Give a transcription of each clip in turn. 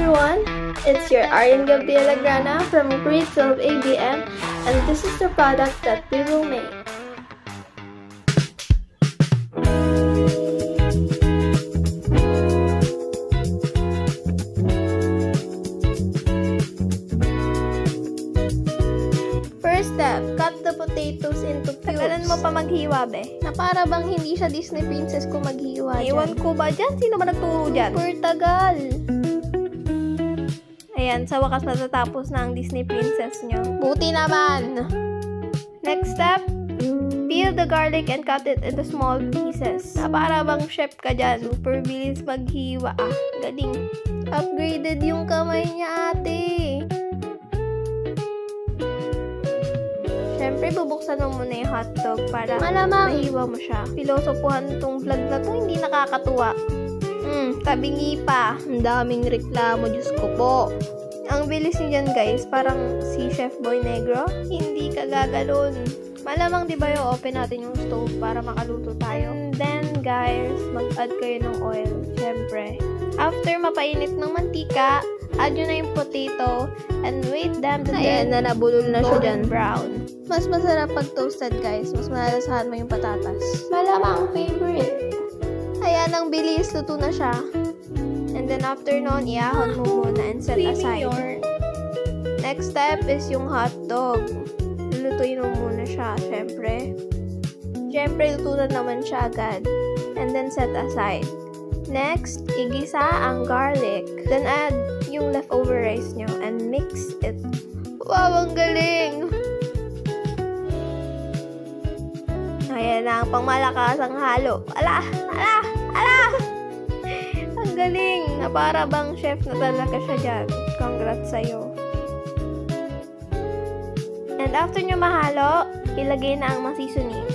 everyone, it's your Arian Gabriela Grana from grade 12 ABM, and this is the product that we will make. First step, cut the potatoes into cubes. Tagalan mo pa maghiwa, be. Na para bang hindi siya Disney princess kung maghiwa dyan. Iwan ko ba dyan? Sino ba nagturo dyan? Per tagal. Ayan, sa wakas matatapos na ang Disney princess nyo. Buti naman! Next step, peel the garlic and cut it into small pieces. Na para bang chef ka dyan. Super bilis maghiwa. Galing. Upgraded yung kamay niya, ate. Siyempre, bubuksan mo muna yung hotdog para malamang mahiwa mo siya. Pilosopuhan tong vlog na to, hindi nakakatuwa. Tabingi pa. Ang daming reklamo, Diyos ko po. Ang bilis niyo dyan, guys. Parang si Chef Boy Negro. Hindi ka gagalon. Malamang, di ba yung open natin yung stove para makaluto tayo? And then, guys, mag-add kayo ng oil. Siyempre. After mapainit ng mantika, add nyo na yung potato and wait them to get nabulol na siya dyan. Brown. Mas masarap pag toasted, guys. Mas malalasahan mo yung patatas. Malamang favorite. Ayan, ang bilis. Luto na siya. And then after nun, iahon mo muna and set aside. Next step is yung hotdog. Lulutuin mo muna siya, syempre. Syempre, luto na naman siya agad. And then set aside. Next, igisa ang garlic. Then add yung leftover rice nyo and mix it. Wow, ang galing! Ayan na ang pangmalakas ang halo. Ala! Ala! Ala! Ang galing! Na para bang chef na talaga siya dyan. Congrats sa'yo. And after nyo mahalo, ilagay na ang mga seasonings.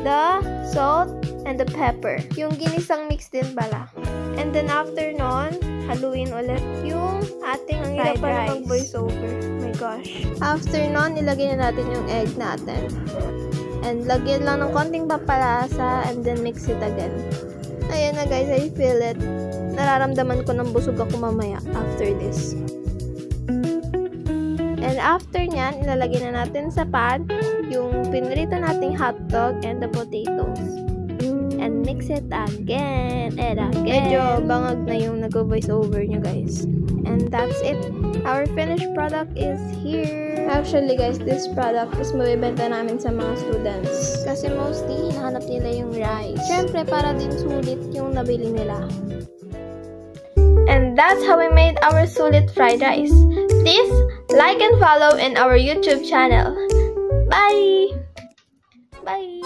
The salt and the pepper. Yung ginisang mix din bala. And then after nun, haluin ulit yung ating fried rice. Mag-voice over. Oh my gosh. After nun, ilagay na natin yung egg natin. And lagyan lang ng konting pampalasa and then mix it again. Ayan na guys, I feel it. Nararamdaman ko ng busog ako mamaya after this. And after nyan, ilalagay na natin sa pan yung pinrito nating hotdog and the potatoes. And mix it again and again. Medyo bangag na yung nag-voice over nyo guys. And that's it. Our finished product is here. Actually guys, this product is mabibenta namin sa mga students. Kasi mostly, hinahanap nila yung rice. Siyempre, para din sulit yung nabili nila. And that's how we made our sulit fried rice. Please like and follow in our YouTube channel. Bye! Bye!